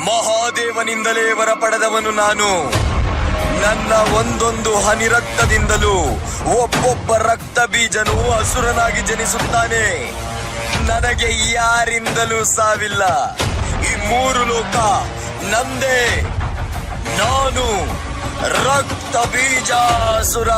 ಮಹಾದೇವನಿಂದಲೇ ವರ ಪಡೆದವನು ನಾನು. ನನ್ನ ಒಂದೊಂದು ಹನಿ ರಕ್ತದಿಂದಲೂ ಒಬ್ಬೊಬ್ಬ ರಕ್ತ ಬೀಜನು ಅಸುರನಾಗಿ ಜನಿಸುತ್ತಾನೆ. ನನಗೆ ಯಾರಿಂದಲೂ ಸಾವಿಲ್ಲ. ಈ ಮೂರು ಲೋಕ ನಂದೇ. ನಾನು ರಕ್ತ ಬೀಜಾಸುರ.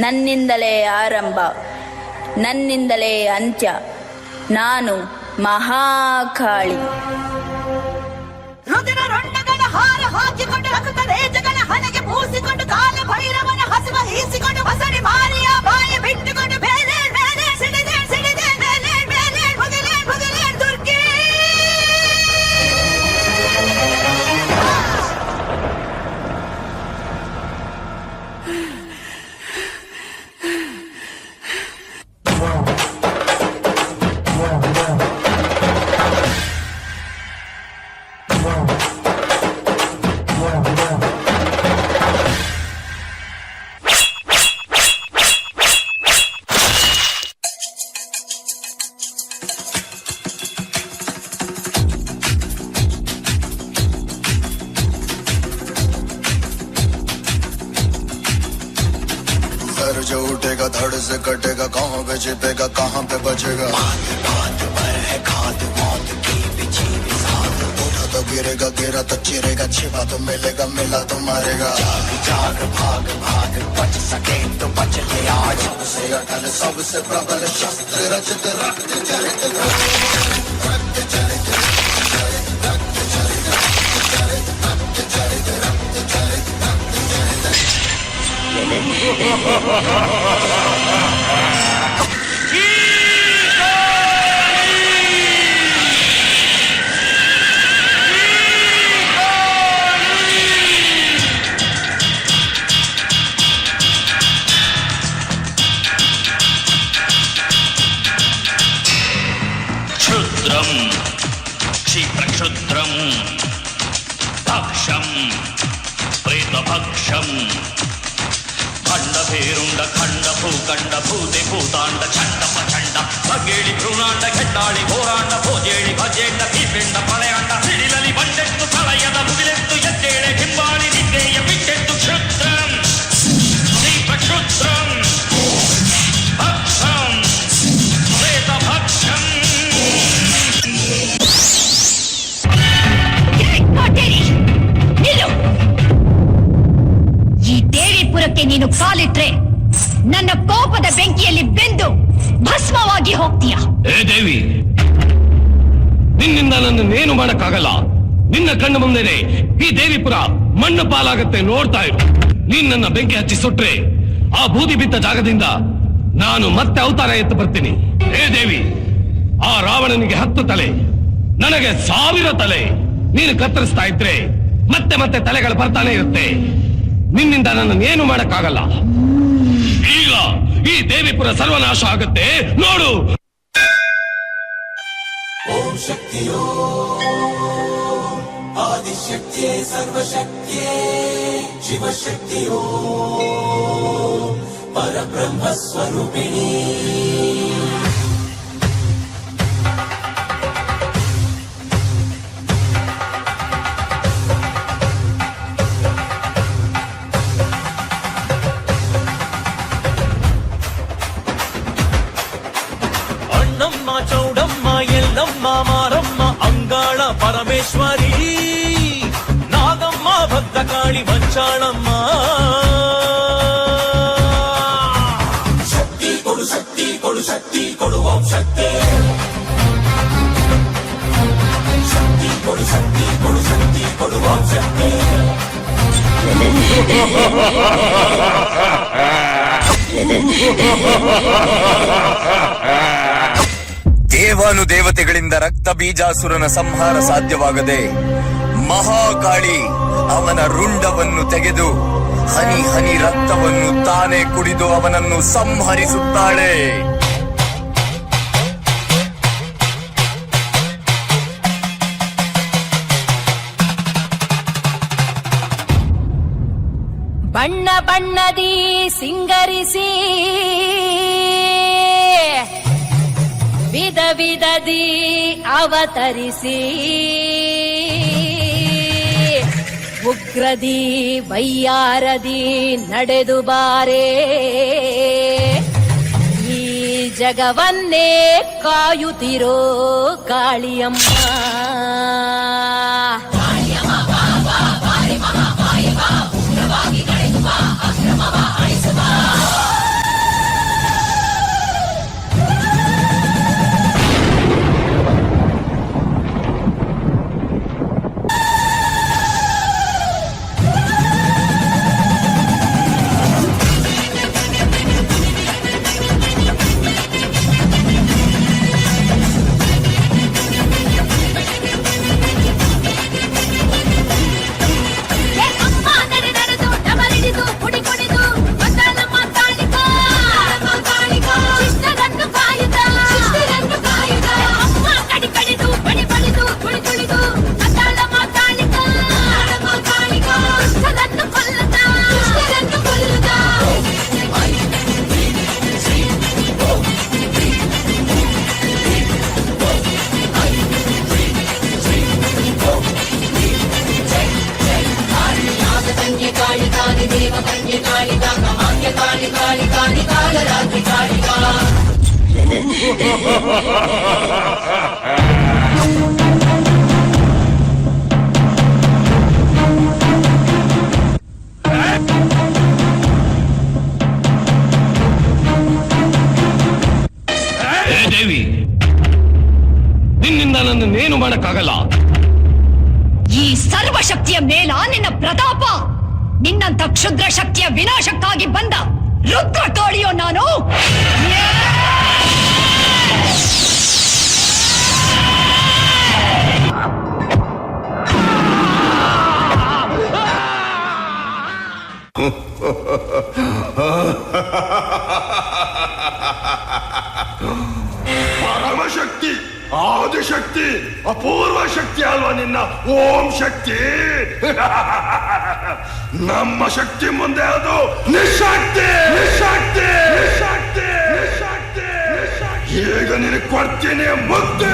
ನನ್ನಿಂದಲೇ ಆರಂಭ, ನನ್ನಿಂದಲೇ ಅಂತ್ಯ. ನಾನು ಮಹಾಕಾಳಿ. ರುದಿರ ರೊಣ್ಣಗಳ ಹಾರ ಹಾಕಿಕೊಂಡು ರಕ್ತ ರೇಜಗಳ ಹಣೆಗೆ ಮೂಸಿಕೊಂಡು ಕಾಲ ಭೈರವನ ಹಸುವ ಹೀಸಿಕೊಂಡು ಹೊಸಡಿ ಮಾರಿಯ ಬಾಯಿ ಬಿಟ್ಟುಕೊಂಡು ಬೇರೆ ಬೇರೆ ಸಿಡಿದೆ ಸಿಡಿದೆ ಮೇಲೆ ಮೇಲೆ ಮುಗಿಲೆ ಮುಗಿಲೆ ದುರ್ಗಿ. जो उठेगा धड़ से कटेगा, कहाँ पे छिपेगा कहाँ पे बचेगा। उठा तो गिरेगा, गिरा तो चिरेगा, छिपा तो मिलेगा, मिला तो मारेगा। जाग भाग भाग बच सके तो बच ले आज। सबसे अटल सबसे प्रबल शस्त्र रचित रक्त चरित रक्त चरित क्षुद्रं क्षिप्रक्षुद्रं भक्षं प्रेतभक्षं खंडभेरुंड खंड भूखंड भूते भूतांड चंड प्रचंड भगेळि भ्रूणांड घेड्डाळि घोरांड भोजेळि भजेंड भीपेंड प्रलयांड सिडिललि ಬಂಡೆತ್ತು ಪ್ರಳಯದ ಮುಗಿಲೆತ್ತು ಎದ್ದೇಳೆ ಹಿಂಬಾಳಿ ನಿದ್ದೆಯ ಬಿಟ್ಟೆತ್ತು ಕ್ಷುದ್ರಂ ಕ್ಷಿಪ್ರಕ್ಷುದ್ರಂ ಭಕ್ಷಂ ಪ್ರೇತಭಕ್ಷಂ. ಈ ದೇವಿಪುರಕ್ಕೆ ನೀನು ಕಾಲಿಟ್ರೆ ನನ್ನ ಕೋಪದ ಬೆಂಕಿಯಲ್ಲಿ ಬೆಂದು ಭಸ್ಮವಾಗಿ ಹೋಗ್ತೀಯ. ಏ ದೇವಿ, ನಿನ್ನಿಂದ ನನ್ನೇನು ಮಾಡಕ್ಕಾಗಲ್ಲ. ನಿನ್ನ ಕಣ್ಣು ಮುಂದೆನೆ ಈ ದೇವಿಪುರ ಮಣ್ಣು ಪಾಲಾಗತ್ತೆ, ನೋಡ್ತಾ ಇರು. ನೀನ್ ನನ್ನ ಬೆಂಕಿ ಹಚ್ಚಿ ಸುಟ್ರೆ ಆ ಬೂದಿ ಬಿದ್ದ ಜಾಗದಿಂದ ನಾನು ಮತ್ತೆ ಅವತಾರ ಎತ್ತು ಬರ್ತೀನಿ. ಏ ದೇವಿ, ಆ ರಾವಣನಿಗೆ 10 ತಲೆ, ನನಗೆ 1000 ತಲೆ. ನೀನು ಕತ್ತರಿಸ್ತಾ ಇದ್ರೆ ಮತ್ತೆ ಮತ್ತೆ ತಲೆಗಳು ಬರ್ತಾನೆ ಇರುತ್ತೆ. ನಿನ್ನಿಂದ ನನ್ನೇನು ಮಾಡಕ್ಕಾಗಲ್ಲ. ಈಗ ಈ ದೇವಿಪುರ ಸರ್ವನಾಶ ಆಗುತ್ತೆ, ನೋಡು. ಓಂ ಶಕ್ತಿಯೋ ಆದಿಶಕ್ತಿಯೇ ಸರ್ವಶಕ್ತಿಯೇ ಶಿವಶಕ್ತಿಯೋ ಪರಬ್ರಹ್ಮ ಸ್ವರೂಪಿಣಿ. ಅಣ್ಣಮ್ಮ ಚೌಡಮ್ಮ ಎಲ್ಲಮ್ಮ ಮಾರಮ್ಮ ಅಂಗಾಳ ಪರಮೇಶ್ವರಿ ನಾಗಮ್ಮ ಭದ್ರಕಾಳಿ ಮಂಚಾಳಮ್ಮ. ಶಕ್ತಿ ಕೊಡು ಓಂ ಶಕ್ತಿ. ದೇವಾನುದೇವತೆಗಳಿಂದ ರಕ್ತ ಬೀಜಾಸುರನ ಸಂಹಾರ ಸಾಧ್ಯವಾಗದೆ ಮಹಾಕಾಳಿ ಅವನ ರುಂಡವನ್ನು ತೆಗೆದು ಹನಿ ಹನಿ ರಕ್ತವನ್ನು ತಾನೇ ಕುಡಿದು ಅವನನ್ನು ಸಂಹರಿಸುತ್ತಾಳೆ. ಬಣ್ಣ ಬಣ್ಣದಿ ಸಿಂಗರಿಸಿ ವಿಧ ವಿಧದಿ ಅವತರಿಸಿ ಉಗ್ರದಿ ವೈಯಾರದಿ ನಡೆದು ಬಾರೆ ಈ ಜಗವನ್ನೇ ಕಾಯುತ್ತಿರೋ ಕಾಳಿಯಮ್ಮ. ದೇವಿ, ನಿನ್ನಿಂದ ನನ್ನನ್ನೇನು ಮಾಡಕ್ಕಾಗಲ್ಲ. ಈ ಸರ್ವಶಕ್ತಿಯ ಮೇಲ ನಿನ್ನ ಪ್ರತಾಪ, ನಿನ್ನಂತ ಕ್ಷುದ್ರ ಶಕ್ತಿಯ ವಿನಾಶಕ್ಕಾಗಿ ಬಂದ ರುದ್ರ ಕಾಳಿಯೋ ನಾನು. ಪರಮಶಕ್ತಿ, ಆದಿಶಕ್ತಿ, ಅಪೂರ್ವ ಶಕ್ತಿ ಅಲ್ವಾ ನಿನ್ನ ಓಂ ಶಕ್ತಿ. ನಮ್ಮ ಶಕ್ತಿ ಮುಂದೆ ಅದು ನಿಶಕ್ತಿ, ನಿಶಕ್ತಿ, ನಿಶಕ್ತಿ, ನಿಶಕ್ತಿ. ಈಗ ನಿನಗೆ ಕೊಡ್ತೀನಿ ಮುಕ್ತಿ.